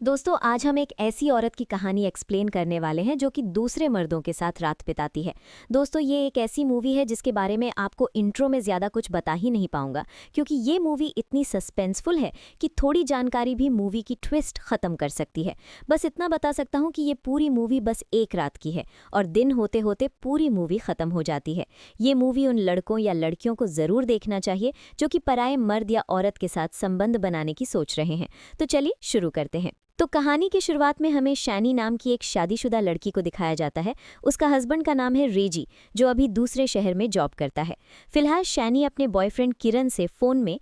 दोस्तों आज हम एक ऐसी औरत की कहानी एक्सप्लेन करने वाले हैं जो कि दूसरे मर्दों के साथ रात बिताती है। दोस्तों ये एक ऐसी मूवी है जिसके बारे में आपको इंट्रो में ज़्यादा कुछ बता ही नहीं पाऊंगा, क्योंकि ये मूवी इतनी सस्पेंसफुल है कि थोड़ी जानकारी भी मूवी की ट्विस्ट ख़त्म कर सकती है। बस इतना बता सकता हूँ कि ये पूरी मूवी बस एक रात की है और दिन होते होते पूरी मूवी ख़त्म हो जाती है। ये मूवी उन लड़कों या लड़कियों को ज़रूर देखना चाहिए जो कि पराये मर्द या औरत के साथ संबंध बनाने की सोच रहे हैं। तो चलिए शुरू करते हैं। तो कहानी की शुरुआत में हमें शैनी नाम की एक शादीशुदा लड़की को दिखाया जाता है। उसका हस्बैंड का नाम है रेजी, जो अभी दूसरे शहर में जॉब करता है। फिलहाल शैनी अपने बॉयफ्रेंड किरण से फ़ोन में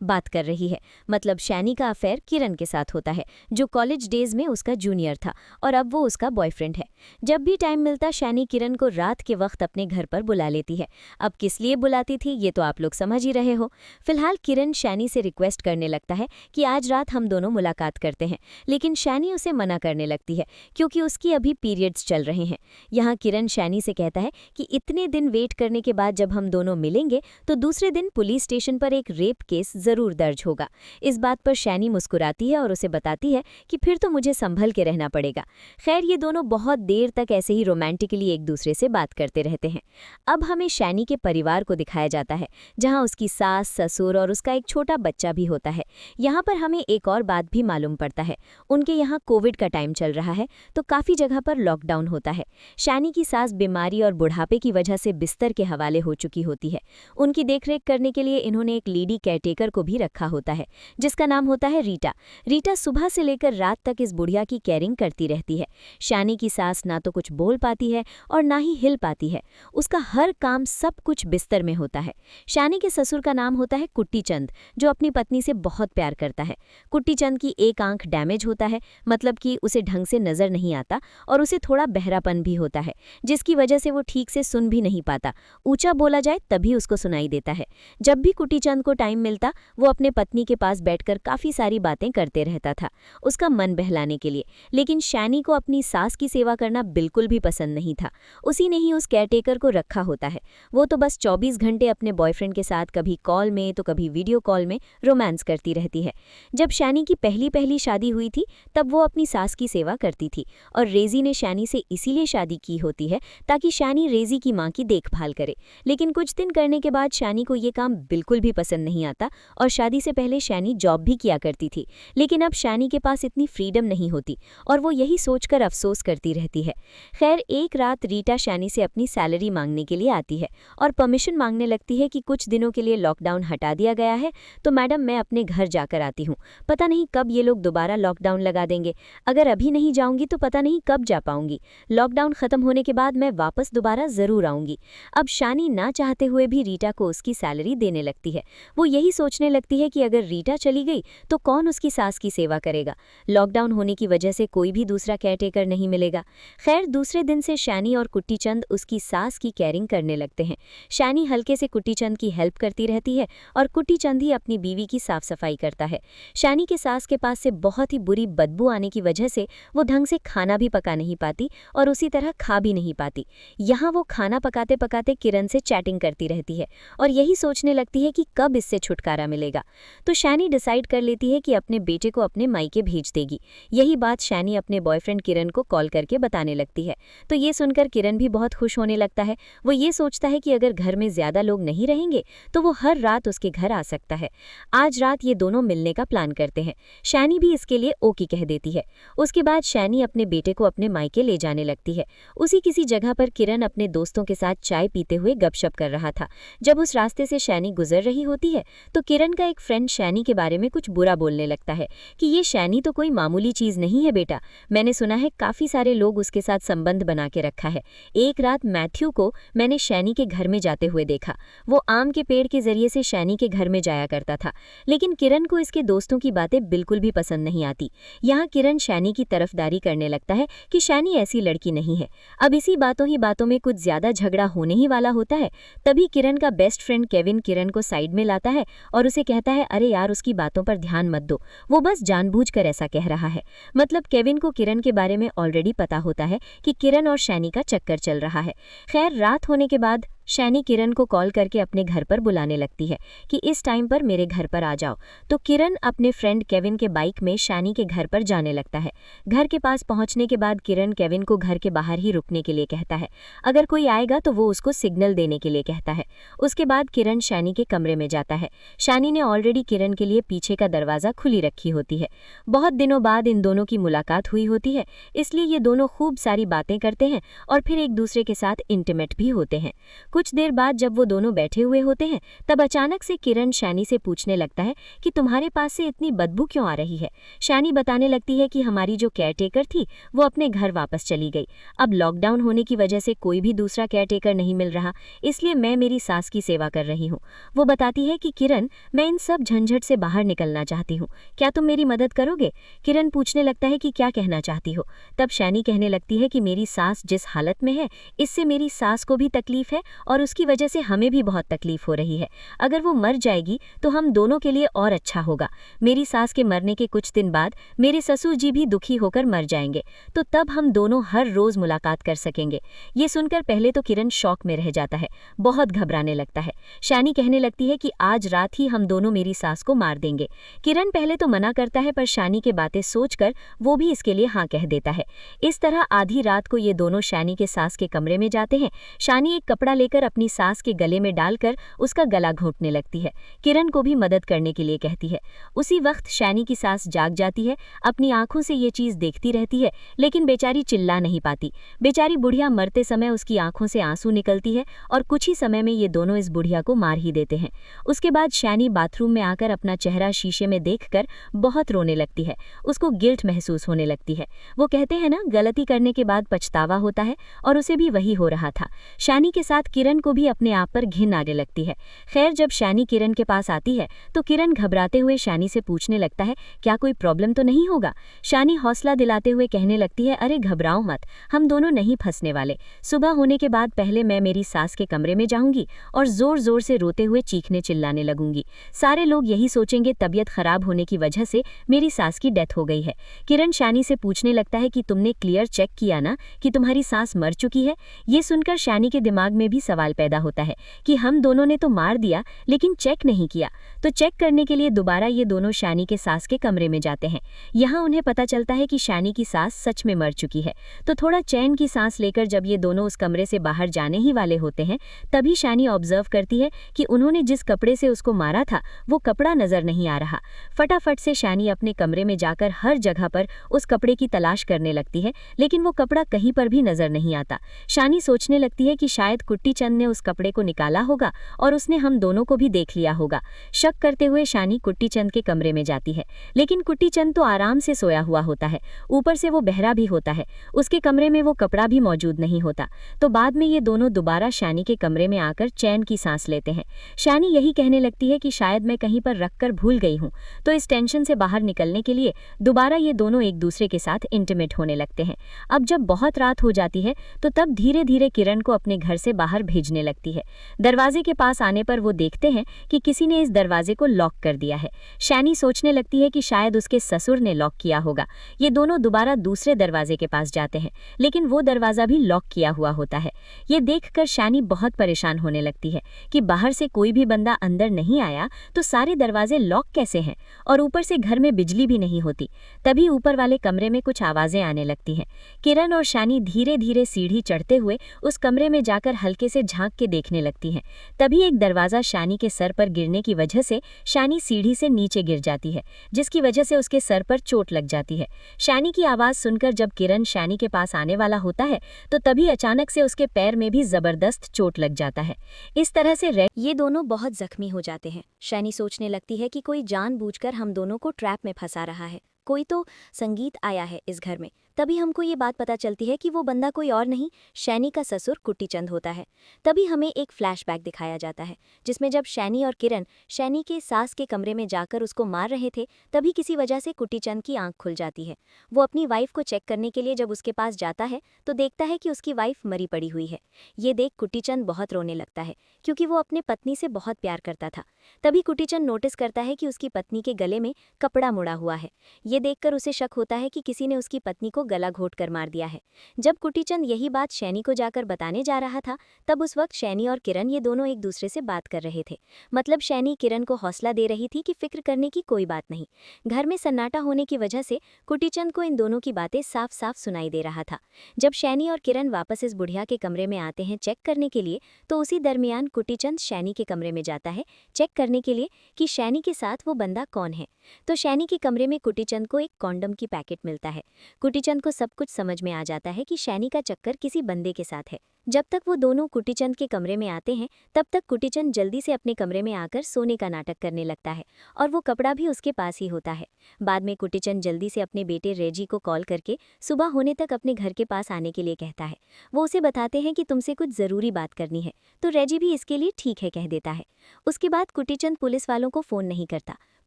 बात कर रही है। मतलब शैनी का अफेयर किरण के साथ होता है, जो कॉलेज डेज में उसका जूनियर था और अब वो उसका बॉयफ्रेंड है। जब भी टाइम मिलता शैनी किरण को रात के वक्त अपने घर पर बुला लेती है। अब किस लिए बुलाती थी ये तो आप लोग समझ ही रहे हो। फिलहाल किरण शैनी से रिक्वेस्ट करने लगता है कि आज रात हम दोनों मुलाकात करते हैं, लेकिन शैनी उसे मना करने लगती है क्योंकि उसकी अभी पीरियड्स चल रहे हैं। यहाँ किरण शैनी से कहता है कि इतने दिन वेट करने के बाद जब हम दोनों मिलेंगे तो दूसरे दिन पुलिस स्टेशन पर एक रेप केस जरूर दर्ज होगा। इस बात पर शैनी मुस्कुराती है और उसे बताती है कि फिर तो मुझे संभल के रहना पड़ेगा। खैर ये दोनों बहुत देर तक ऐसे ही रोमांटिकली एक दूसरे से बात करते रहते हैं। अब हमें शैनी के परिवार को दिखाया जाता है, जहां उसकी सास, ससुर और उसका एक छोटा बच्चा भी होता है। यहाँ पर हमें एक और बात भी मालूम पड़ता है। उनके यहाँ कोविड का टाइम चल रहा है तो काफ़ी जगह पर लॉकडाउन होता है। शैनी की सास बीमारी और बुढ़ापे की वजह से बिस्तर के हवाले हो चुकी होती है। उनकी देखरेख करने के लिए इन्होंने एक लेडी केयरटेकर को भी रखा होता है, जिसका नाम होता है रीटा। रीटा सुबह से लेकर रात तक इस बुढ़िया की केयरिंग करती रहती है। शैनी की सास ना तो कुछ बोल पाती है और ना ही हिल पाती है। उसका हर काम सब कुछ बिस्तर में होता है। शैनी के ससुर का नाम होता है कुट्टी चंद, जो अपनी पत्नी से बहुत प्यार करता है। कुट्टी चंद की एक आंख डैमेज होता है, मतलब कि उसे ढंग से नजर नहीं आता और उसे थोड़ा बहरापन भी होता है, जिसकी वजह से वो ठीक से सुन भी नहीं पाता। ऊंचा बोला जाए तभी उसको सुनाई देता है। जब भी कुट्टी चंद को टाइम मिलता वो अपने पत्नी के पास बैठकर काफ़ी सारी बातें करते रहता था, उसका मन बहलाने के लिए। लेकिन शैनी को अपनी सास की सेवा करना बिल्कुल भी पसंद नहीं था। उसी ने ही उस केयरटेकर को रखा होता है। वो तो बस 24 घंटे अपने बॉयफ्रेंड के साथ कभी कॉल में तो कभी वीडियो कॉल में रोमांस करती रहती है। जब शैनी की पहली पहली शादी हुई थी तब वो अपनी सास की सेवा करती थी और रेजी ने शैनी से इसीलिए शादी की होती है ताकि शैनी रेजी की माँ की देखभाल करे। लेकिन कुछ दिन करने के बाद शैनी को ये काम बिल्कुल भी पसंद नहीं आता और शादी से पहले शैनी जॉब भी किया करती थी। लेकिन अब शैनी के पास इतनी फ्रीडम नहीं होती और वो यही सोचकर अफसोस करती रहती है। खैर एक रात रीटा शैनी से अपनी सैलरी मांगने के लिए आती है और परमिशन मांगने लगती है कि कुछ दिनों के लिए लॉकडाउन हटा दिया गया है तो मैडम मैं अपने घर जाकर आती हूँ। पता नहीं कब ये लोग दोबारा लॉकडाउन लगा देंगे। अगर अभी नहीं जाऊंगी तो पता नहीं कब जा पाऊंगी। लॉकडाउन खत्म होने के बाद मैं वापस दोबारा जरूर आऊंगी। अब शैनी ना चाहते हुए भी रीटा को उसकी सैलरी देने लगती है। वो यही सोचने लगती है कि अगर रीटा चली गई तो कौन उसकी सास की सेवा करेगा। लॉकडाउन होने की वजह से कोई भी दूसरा केयरटेकर नहीं मिलेगा। खैर दूसरे दिन से शैनी और कुट्टी चंद उसकी सास की केयरिंग करने लगते हैं। शैनी हल्के से कुट्टी चंद की हेल्प करती रहती है और कुट्टी चंद ही अपनी बीवी की साफ सफाई करता है। शैनी के सास के पास से बहुत ही बुरी बदबू आने की वजह से वो ढंग से खाना भी पका नहीं पाती और उसी तरह खा भी नहीं पाती। यहाँ वो खाना पकाते पकाते किरण से चैटिंग करती रहती है और यही सोचने लगती है कि कब इससे छुटकारा मिलेगा। तो शैनी डिसाइड कर लेती है कि अपने बेटे को अपने मायके भेज देगी। यही बात शैनी अपने बॉयफ्रेंड किरण को कॉल करके बताने लगती है। तो ये सुनकर किरण भी बहुत खुश होने लगता है। वो ये सोचता है कि अगर घर में ज़्यादा लोग नहीं रहेंगे तो वो हर रात उसके घर आ सकता है। आज रात ये दोनों मिलने का प्लान करते हैं। शैनी भी इसके लिए ओके कह देती है। उसके बाद शैनी अपने बेटे को अपने मायके ले जाने लगती है। उसी किसी जगह पर किरण अपने दोस्तों के साथ चाय पीते हुए गपशप कर रहा था। जब उस रास्ते से शैनी गुजर रही होती है तो किरण का एक फ्रेंड शैनी के बारे में कुछ बुरा बोलने लगता है कि ये शैनी तो कोई मामूली चीज़ नहीं है बेटा। मैंने सुना है काफ़ी सारे लोग उसके साथ संबंध बना के रखा है। एक रात मैथ्यू को मैंने शैनी के घर में जाते हुए देखा। वो आम के पेड़ के जरिए से शैनी के घर में जाया करता था। लेकिन किरण को इसके दोस्तों की बातें बिल्कुल भी पसंद नहीं आती। यहाँ किरण शैनी की तरफदारी करने लगता है कि शैनी ऐसी लड़की नहीं है। अब इसी बातों ही बातों में कुछ ज़्यादा झगड़ा होने ही वाला होता है। तभी किरण का बेस्ट फ्रेंड केविन किरण को साइड में लाता है और उसे कहता है अरे यार उसकी बातों पर ध्यान मत दो, वो बस जानबूझकर ऐसा कह रहा है। मतलब केविन को किरण के बारे में ऑलरेडी पता होता है कि किरण और शैनी का चक्कर चल रहा है। खैर रात होने के बाद शैनी किरण को कॉल करके अपने घर पर बुलाने लगती है कि इस टाइम पर मेरे घर पर आ जाओ। तो किरण अपने फ्रेंड केविन के बाइक में शैनी के घर पर जाने लगता है। घर के पास पहुंचने के बाद किरण केविन को घर के बाहर ही रुकने के लिए कहता है। अगर कोई आएगा तो वो उसको सिग्नल देने के लिए कहता है। उसके बाद किरण शैनी के कमरे में जाता है। शैनी ने ऑलरेडी किरण के लिए पीछे का दरवाज़ा खुली रखी होती है। बहुत दिनों बाद इन दोनों की मुलाकात हुई होती है, इसलिए ये दोनों खूब सारी बातें करते हैं और फिर एक दूसरे के साथ इंटीमेट भी होते हैं। कुछ देर बाद जब वो दोनों बैठे हुए होते हैं तब अचानक से किरण शैनी से पूछने लगता है कि तुम्हारे पास से इतनी बदबू क्यों आ रही है। शैनी बताने लगती है कि हमारी जो केयरटेकर थी वो अपने घर वापस चली गई। अब लॉकडाउन होने की वजह से कोई भी दूसरा केयरटेकर नहीं मिल रहा, इसलिए मैं मेरी सास की सेवा कर रही हूँ। वो बताती है कि किरण, मैं इन सब झंझट से बाहर निकलना चाहती हूँ, क्या तुम मेरी मदद करोगे? किरण पूछने लगता है कि क्या कहना चाहती हो। तब शैनी कहने लगती है कि मेरी सास जिस हालत में है इससे मेरी सास को भी तकलीफ है और उसकी वजह से हमें भी बहुत तकलीफ हो रही है। अगर वो मर जाएगी तो हम दोनों के लिए और अच्छा होगा। मेरी सास के मरने के कुछ दिन बाद मेरे ससुर जी भी दुखी होकर मर जाएंगे, तो तब हम दोनों हर रोज मुलाकात कर सकेंगे। ये सुनकर पहले तो किरण शॉक में रह जाता है, बहुत घबराने लगता है। शैनी कहने लगती है कि आज रात ही हम दोनों मेरी सास को मार देंगे। किरण पहले तो मना करता है, पर शैनी की बातें सोचकर वो भी इसके लिए हाँ कह देता है। इस तरह आधी रात को ये दोनों शैनी के सास के कमरे में जाते हैं। शैनी एक कपड़ा लेकर अपनी सास के गले में डालकर उसका गला घोंटने लगती है। किरण को भी मदद करने के लिए कहती है। उसी वक्त शैनी की सास जाग जाती है, अपनी आंखों से ये चीज देखती रहती है, लेकिन बेचारी चिल्ला नहीं पाती। बेचारी बुढ़िया मरते समय उसकी आंखों से आंसू निकलती है और कुछ ही समय में ये दोनों इस बुढ़िया को मार ही देते हैं। उसके बाद शैनी बाथरूम में आकर अपना चेहरा शीशे में देखकर बहुत रोने लगती है। उसको गिल्ट महसूस होने लगती है। वो कहते हैं ना, गलती करने के बाद पछतावा होता है, और उसे भी वही हो रहा था। शैनी के साथ किरण को भी अपने आप पर घिन आने लगती है। खैर, जब शैनी किरण के पास आती है तो किरण घबराते हुए शैनी से पूछने लगता है, क्या कोई प्रॉब्लम तो नहीं होगा? शैनी हौसला दिलाते हुए कहने लगती है, अरे घबराओ मत, हम दोनों नहीं फंसने वाले। सुबह होने के बाद पहले मैं मेरी सास के कमरे में जाऊंगी और जोर जोर से रोते हुए चीखने चिल्लाने लगूंगी। सारे लोग यही सोचेंगे तबीयत खराब होने की वजह से मेरी सास की डेथ हो गई है। किरण शैनी से पूछने लगता है कि तुमने क्लियर चेक किया ना कि तुम्हारी सास मर चुकी है? ये सुनकर शैनी के दिमाग में भी सवाल पैदा होता है कि हम दोनों ने तो मार दिया, लेकिन चेक नहीं किया। तो चेक करने के लिए दोबारा ये दोनों शैनी के सास के कमरे में जाते हैं। यहाँ उन्हें पता चलता है कि शैनी की सास सच में मर चुकी है। तो थोड़ा चैन की सांस लेकर जब ये दोनों उस कमरे से बाहर जाने ही वाले होते हैं, तभी शैनी ऑब्जर्व करती है कि उन्होंने जिस कपड़े से उसको मारा था वो कपड़ा नजर नहीं आ रहा। फटाफट से शैनी अपने कमरे में जाकर हर जगह पर उस कपड़े की तलाश करने लगती है, लेकिन वो कपड़ा कहीं पर भी नजर नहीं आता। शैनी सोचने लगती है कि शायद कुट्टी चंद ने उस कपड़े को निकाला होगा और उसने हम दोनों को भी देख लिया होगा। शक करते हुए शैनी कुट्टी चंद के कमरे में जाती है, लेकिन कुट्टी चंद तो आराम से सोया हुआ होता है, ऊपर से वो बहरा भी होता है। उसके कमरे में वो कपड़ा भी मौजूद नहीं होता। तो बाद में ये दोनों दोबारा शैनी के कमरे में आकर चैन की सांस लेते हैं। शैनी यही कहने लगती है कि शायद मैं कहीं पर रखकर भूल गई हूँ। तो इस टेंशन से बाहर निकलने के लिए दोबारा ये दोनों एक दूसरे के साथ इंटीमेट होने लगते हैं। अब जब बहुत रात हो जाती है तो तब धीरे धीरे किरण को अपने घर से बाहर भेजने लगती है। दरवाजे के पास आने पर वो देखते हैं कि किसी ने इस दरवाजे को लॉक कर दिया है। शैनी सोचने लगती है कि शायद उसके ससुर ने लॉक किया होगा। ये दोनों दोबारा दूसरे दरवाजे के पास जाते हैं, लेकिन वो दरवाजा भी लॉक किया हुआ होता है। ये देखकर शैनी बहुत परेशान होने लगती है कि बाहर से कोई भी बंदा अंदर नहीं आया तो सारे दरवाजे लॉक कैसे हैं, और ऊपर से घर में बिजली भी नहीं होती। तभी ऊपर वाले कमरे में कुछ आवाजें आने लगती हैं। किरण और शैनी धीरे धीरे सीढ़ी चढ़ते हुए उस कमरे में जाकर हल्के से झांक के देखने लगती हैं। तभी एक दरवाजा शैनी के सर पर गिरने की वजह से शैनी सीढ़ी से नीचे गिर जाती है, जिसकी वजह से उसके सर पर चोट लग जाती है। शैनी की आवाज सुनकर जब किरण शैनी के पास आने वाला होता है तो तभी अचानक से उसके पैर में भी जबरदस्त चोट लग जाता है। इस तरह से ये दोनों बहुत जख्मी हो जाते हैं। शैनी सोचने लगती है कि कोई जानबूझकर हम दोनों को ट्रैप में फंसा रहा है, कोई तो संगीत आया है इस घर में। तभी हमको ये बात पता चलती है कि वो बंदा कोई और नहीं, शैनी का ससुर कुट्टी चंद होता है। तभी हमें एक फ्लैशबैक दिखाया जाता है, जिसमें जब शैनी और किरण शैनी के सास के कमरे में जाकर उसको मार रहे थे, तभी किसी वजह से कुट्टी चंद की आंख खुल जाती है। वो अपनी वाइफ को चेक करने के लिए जब उसके पास जाता है तो देखता है कि उसकी वाइफ मरी पड़ी हुई है। ये देख कुट्टी चंद बहुत रोने लगता है, क्योंकि वो अपने पत्नी से बहुत प्यार करता था। तभी कुट्टी चंद नोटिस करता है कि उसकी पत्नी के गले में कपड़ा मुड़ा हुआ है। ये देखकर उसे शक होता है कि किसी ने उसकी पत्नी को गला घोट कर मार दिया है। जब कुटीचंद यही बात शैनी को जाकर बताने जा रहा था, तब उस वक्त शैनी और किरण ये दोनों एक दूसरे से बात कर रहे थे। मतलब शैनी किरण को हौसला दे रही थी कि फिक्र करने की कोई बात नहीं। घर में सन्नाटा होने की वजह से कुटीचंद को इन दोनों की बातें साफ साफ सुनाई दे रहा था। जब शैनी और किरण वापस इस बुढ़िया के कमरे में आते हैं चेक करने के लिए, तो उसी दरमियान कुटीचंद शैनी के कमरे में जाता है चेक करने के लिए कि शैनी के साथ वो बंदा कौन है। तो शैनी के कमरे में कुटीचंद को एक कॉन्डम की पैकेट मिलता है। कुटीचंद को सब कुछ समझ में आ जाता है कि शैनी का चक्कर किसी बंदे के साथ है। जब तक वो दोनों कुटीचंद के कमरे में आते हैं, तब तक कुटीचंद जल्दी से अपने कमरे में आकर सोने का नाटक करने लगता है और वो कपड़ा भी उसके पास ही होता है। बाद में कुटीचंद जल्दी से अपने बेटे रेजी को कॉल करके सुबह होने तक अपने घर के पास आने के लिए कहता है। वो उसे बताते हैं कि तुमसे कुछ ज़रूरी बात करनी है, तो रेजी भी इसके लिए ठीक है कह देता है। उसके बाद कुटीचंद पुलिस वालों को फ़ोन नहीं करता।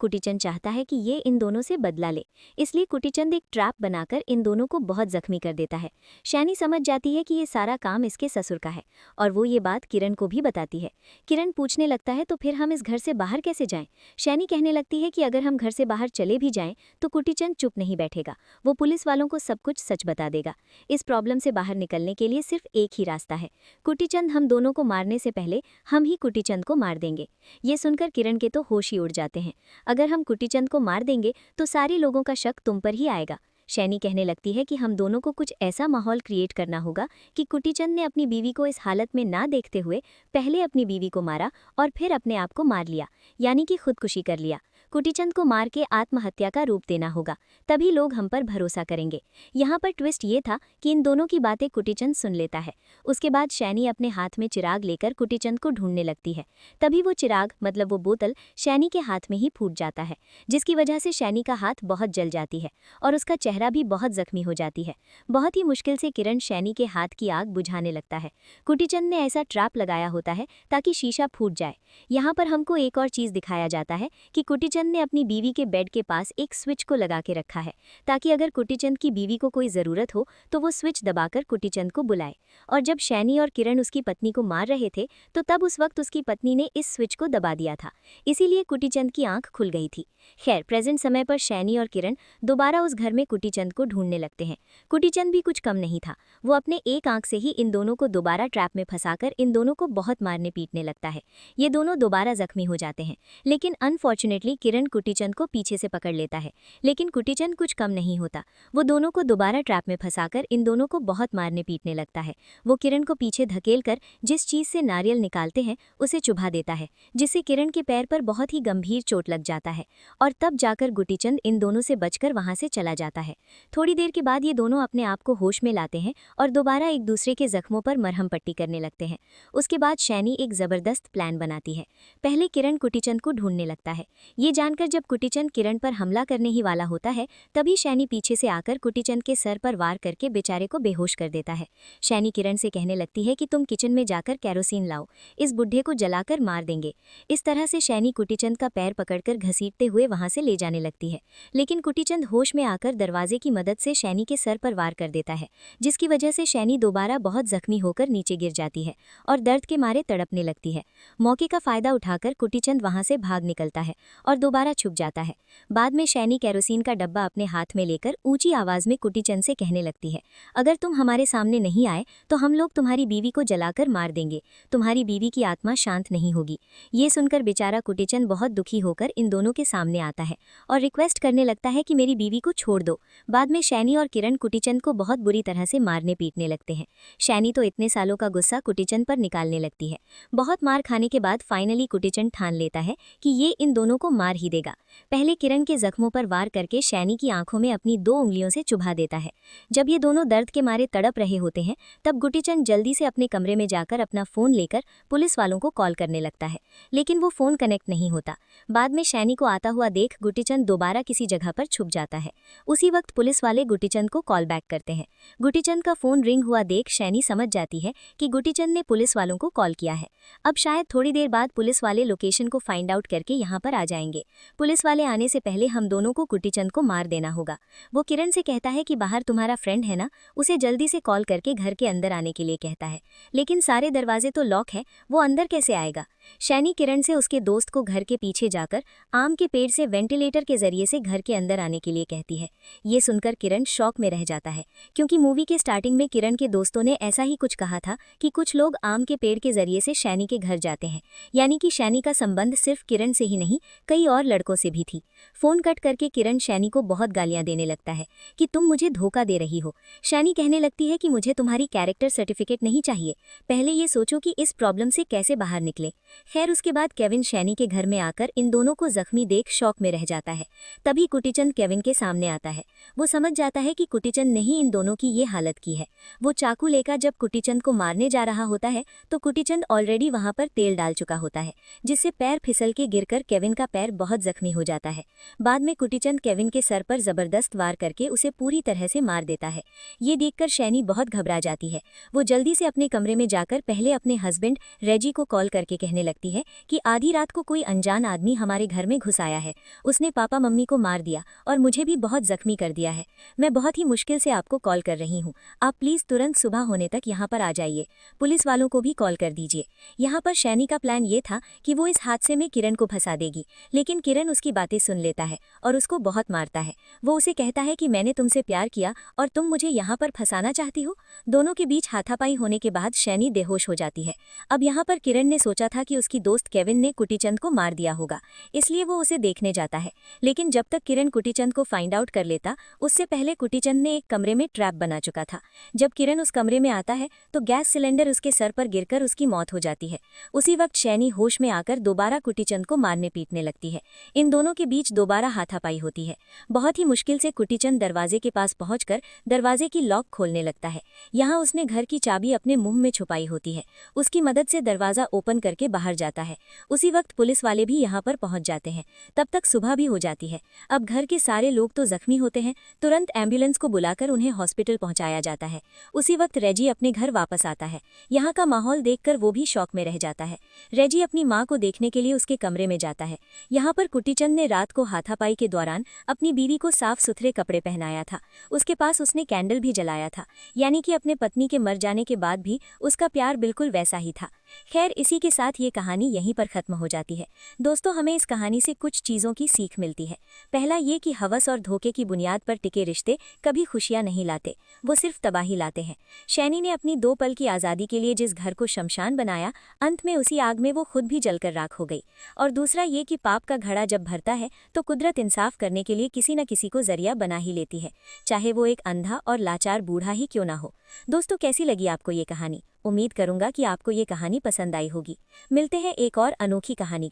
कुटीचंद चाहता है कि ये इन दोनों से बदला ले, इसलिए कुटीचंद एक ट्रैप बनाकर इन दोनों को बहुत जख्मी कर देता है। शैनी समझ जाती है कि ये सारा काम इसके ससुर का है और वो ये बात किरण को भी बताती है। किरण पूछने लगता है तो फिर हम इस घर से बाहर कैसे जाएं? शैनी कहने लगती है कि अगर हम घर से बाहर चले भी जाएं तो कुटीचंद चुप नहीं बैठेगा, वो पुलिस वालों को सब कुछ सच बता देगा। इस प्रॉब्लम से बाहर निकलने के लिए सिर्फ एक ही रास्ता है, कुटीचंद हम दोनों को मारने से पहले हम ही कुटीचंद को मार देंगे। ये सुनकर किरण के तो होश ही उड़ जाते हैं। अगर हम कुटीचंद को मार देंगे तो सारे लोगों का शक तुम पर ही आएगा। शैनी कहने लगती है कि हम दोनों को कुछ ऐसा माहौल क्रिएट करना होगा कि कुटीचंद ने अपनी बीवी को इस हालत में ना देखते हुए पहले अपनी बीवी को मारा और फिर अपने आप को मार लिया, यानी कि खुदकुशी कर लिया। कुटीचंद को मार के आत्महत्या का रूप देना होगा, तभी लोग हम पर भरोसा करेंगे। यहाँ पर ट्विस्ट ये था कि इन दोनों की बातें कुटीचंद सुन लेता है। उसके बाद शैनी अपने हाथ में चिराग लेकर कुटीचंद को ढूंढने लगती है। तभी वो चिराग मतलब वो बोतल शैनी के हाथ में ही फूट जाता है, जिसकी वजह से शैनी का हाथ बहुत जल जाती है और उसका चेहरा भी बहुत जख्मी हो जाती है। बहुत ही मुश्किल से किरण शैनी के हाथ की आग बुझाने लगता है। कुटीचंद ने ऐसा ट्रैप लगाया होता है ताकि शीशा फूट जाए। यहाँ पर हमको एक और चीज़ दिखाया जाता है कि कुटीचंद ने अपनी बीवी के बेड के पास एक स्विच को लगा के रखा है, ताकि अगर कुटीचंद की बीवी को कोई ज़रूरत हो तो वो स्विच दबाकर कुटीचंद को बुलाए। और जब शैनी और किरण उसकी पत्नी को मार रहे थे तो तब उस वक्त उसकी पत्नी ने इस स्विच को दबा दिया था, इसीलिए कुटीचंद की आंख खुल गई थी। खैर, प्रेजेंट समय पर शैनी और किरण दोबारा उस घर में कुटीचंद को ढूंढने लगते हैं। कुटीचंद भी कुछ कम नहीं था, वो अपने एक आंख से ही इन दोनों को दोबारा ट्रैप में फंसाकर इन दोनों को बहुत मारने पीटने लगता है। ये दोनों दोबारा जख्मी हो जाते हैं, लेकिन अनफॉर्चुनेटली किरण कुटीचंद को पीछे से पकड़ लेता है। लेकिन कुटीचंद कुछ कम नहीं होता, वो दोनों को दोबारा ट्रैप में फंसाकर इन दोनों को बहुत मारने पीटने लगता है। वो किरण को पीछे धकेलकर जिस चीज़ से नारियल निकालते हैं उसे चुभा देता है, जिससे किरण के पैर पर बहुत ही गंभीर चोट लग जाता है और तब जाकर कुटीचंद इन दोनों से बचकर वहां से चला जाता है। थोड़ी देर के बाद ये दोनों अपने आप को होश में लाते हैं और दोबारा एक दूसरे के जख्मों पर मरहम पट्टी करने लगते हैं। उसके बाद शैनी एक ज़बरदस्त प्लान बनाती है। पहले किरण कुटीचंद को ढूंढने लगता है। ये जानकर जब कुटीचंद किरण पर हमला करने ही वाला होता है, तभी शैनी पीछे से आकर कुटीचंद के सर पर वार करके बेचारे को बेहोश कर देता है। शैनी किरण से कहने लगती है कि तुम किचन में जाकर कैरोसिन लाओ, इस बुढ़े को जलाकर मार देंगे। इस तरह से शैनी कुटीचंद का पैर पकड़कर घसीटते हुए वहां से ले जाने लगती है, लेकिन कुटीचंद होश में आकर दरवाजे की मदद से शैनी के सर पर वार कर देता है, जिसकी वजह से शैनी दोबारा बहुत जख्मी होकर नीचे गिर जाती है और दर्द के मारे तड़पने लगती है। मौके का फायदा उठाकर कुटीचंद वहां से भाग निकलता है और दोबारा छुप जाता है। बाद में शैनी कैरोसिन का डब्बा अपने हाथ में लेकर ऊंची आवाज में कुटीचंद से कहने लगती है, अगर तुम हमारे सामने नहीं आए तो हम लोग तुम्हारी बीवी को जलाकर मार देंगे, तुम्हारी बीवी की आत्मा शांत नहीं होगी। ये सुनकर बेचारा कुटीचंद बहुत दुखी होकर इन दोनों के सामने आता है और रिक्वेस्ट करने लगता है कि मेरी बीवी को छोड़ दो। बाद में शैनी और किरण कुटीचंद को बहुत बुरी तरह से मारने पीटने लगते हैं। शैनी तो इतने सालों का गुस्सा कुटीचंद पर निकालने लगती है। बहुत मार खाने के बाद फाइनली कुटीचंद ठान लेता है कि ये इन दोनों को मार ही देगा। पहले किरण के जख्मों पर वार करके शैनी की आंखों में अपनी 2 उंगलियों से चुभा देता है। जब ये दोनों दर्द के मारे तड़प रहे होते हैं, तब कुटीचंद जल्दी से अपने कमरे में जाकर अपना फोन लेकर पुलिस वालों को कॉल करने लगता है, लेकिन वो फोन कनेक्ट नहीं होता। बाद में शैनी को आता हुआ देख कुटीचंद दोबारा किसी जगह पर छुप जाता है। उसी वक्त पुलिस वाले कुटीचंद को कॉल बैक करते हैं। कुटीचंद का फोन रिंग हुआ देख शैनी समझ जाती है कि कुटीचंद ने पुलिस वालों को कॉल किया है। अब शायद थोड़ी देर बाद पुलिस वाले लोकेशन को फाइंड आउट करके यहाँ पर आ जाएंगे। पुलिस वाले आने से पहले हम दोनों को कुटीचंद को मार देना होगा। वो किरण से कहता है कि बाहर तुम्हारा फ्रेंड है ना, उसे जल्दी से कॉल करके घर के अंदर आने के लिए कहता है। लेकिन सारे दरवाजे तो लॉक है, वो अंदर कैसे आएगा। शैनी किरण से उसके दोस्त को घर के पीछे जाकर आम के पेड़ से वेंटिलेटर के जरिए से घर के अंदर आने के लिए कहती है। ये सुनकर किरण शॉक में रह जाता है, क्योंकि मूवी के स्टार्टिंग में किरण के दोस्तों ने ऐसा ही कुछ कहा था कि कुछ लोग आम के पेड़ के जरिए से शैनी के घर जाते हैं, यानी कि शैनी का संबंध सिर्फ किरण से ही नहीं कई और लड़कों से भी थी। फोन कट करके किरण शैनी को बहुत गालियां देने लगता है कि तुम मुझे धोखा दे रही हो। शैनी कहने लगती है कि मुझे तुम्हारी कैरेक्टर सर्टिफिकेट नहीं चाहिए, पहले ये सोचो कि इस प्रॉब्लम से कैसे बाहर निकले। खैर उसके बाद केविन शैनी के घर में आकर इन दोनों को जख्मी देख शॉक में रह जाता है। तभी कुटीचंद केविन के सामने आता है। वो समझ जाता है कि कुटीचंद ने ही इन दोनों की ये हालत की है। वो चाकू लेकर जब कुटीचंद को मारने जा रहा होता है तो कुटीचंद ऑलरेडी वहां पर तेल डाल चुका होता है, जिससे पैर फिसल के गिरकर केविन का पैर बहुत जख्मी हो जाता है। बाद में कुटीचंद केविन के सर पर जबरदस्त वार करके उसे पूरी तरह से मार देता है। ये देखकर शैनी बहुत घबरा जाती है। वो जल्दी से अपने कमरे में जाकर पहले अपने हस्बैंड रेजी को कॉल करके कहने लगती है कि आधी रात को कोई अनजान आदमी हमारे घर में घुस आया है। उसने पापा मम्मी को मार दिया और मुझे भी बहुत जख्मी कर दिया है। मैं बहुत ही मुश्किल से आपको कॉल कर रही हूँ, आप प्लीज तुरंत सुबह होने तक यहाँ पर आ जाइए। पुलिस वालों को भी कॉल कर दीजिए। यहाँ पर शैनी का प्लान ये था कि वो इस हादसे में किरण को फंसा देगी, लेकिन किरण उसकी बातें सुन लेता है और उसको बहुत मारता है। वो उसे कहता है कि मैंने तुमसे प्यार किया और तुम मुझे यहाँ पर फंसाना चाहती हो। दोनों के बीच हाथापाई होने के बाद शैनी बेहोश हो जाती है। अब यहाँ पर किरण ने सोचा था कि उसकी दोस्त केविन ने कुटीचंद को मार दिया होगा, इसलिए वो उसे देखने जाता है। लेकिन जब तक किरण कुटीचंद को फाइंड आउट कर लेता, उससे पहले कुटीचंद ने एक कमरे में ट्रैप बना चुका था। जब किरण उस कमरे में आता है तो गैस सिलेंडर उसके सर पर गिरकर उसकी मौत हो जाती है। उसी वक्त शैनी होश में आकर दोबारा कुटीचंद को मारने पीटने लगती है। इन दोनों के बीच दोबारा हाथापाई होती है। बहुत ही मुश्किल से कुटीचंद दरवाजे के पास पहुंचकर दरवाजे की लॉक खोलने लगता है। यहाँ उसने घर की चाबी अपने मुंह में छुपाई होती है। उसकी मदद से दरवाजा ओपन करके बाहर जाता है। उसी वक्त पुलिस वाले भी यहाँ पर पहुंच जाते हैं। तब तक सुबह भी हो जाती है। अब घर के सारे लोग तो जख्मी होते हैं। तुरंत एम्बुलेंस को बुलाकर उन्हें हॉस्पिटल पहुंचाया जाता है। उसी वक्त रेजी अपने घर वापस आता है। यहाँ का माहौल देखकर वो भी शॉक में रह जाता है। रेजी अपनी माँ को देखने के लिए उसके कमरे में जाता है। यहाँ पर कुटीचंद ने रात को हाथापाई के दौरान अपनी बीवी को साफ सुथरे कपड़े पहनाया था। उसके पास उसने कैंडल भी जलाया था, यानी कि अपने पत्नी के मर जाने के बाद भी उसका प्यार बिल्कुल वैसा ही था। खैर इसी के साथ ये कहानी यहीं पर खत्म हो जाती है। दोस्तों हमें इस कहानी से कुछ चीज़ों की सीख मिलती है। पहला ये कि हवस और धोखे की बुनियाद पर टिके रिश्ते कभी खुशियां नहीं लाते, वो सिर्फ तबाही लाते हैं। शैनी ने अपनी 2 पल की आज़ादी के लिए जिस घर को शमशान बनाया, अंत में उसी आग में वो खुद भी जलकर राख हो गई। और दूसरा ये कि पाप का घड़ा जब भरता है तो कुदरत इंसाफ करने के लिए किसी न किसी को जरिया बना ही लेती है, चाहे वो एक अंधा और लाचार बूढ़ा ही क्यों ना हो। दोस्तों कैसी लगी आपको ये कहानी? उम्मीद करूंगा कि आपको ये कहानी पसंद आई होगी। मिलते हैं एक और अनोखी कहानी के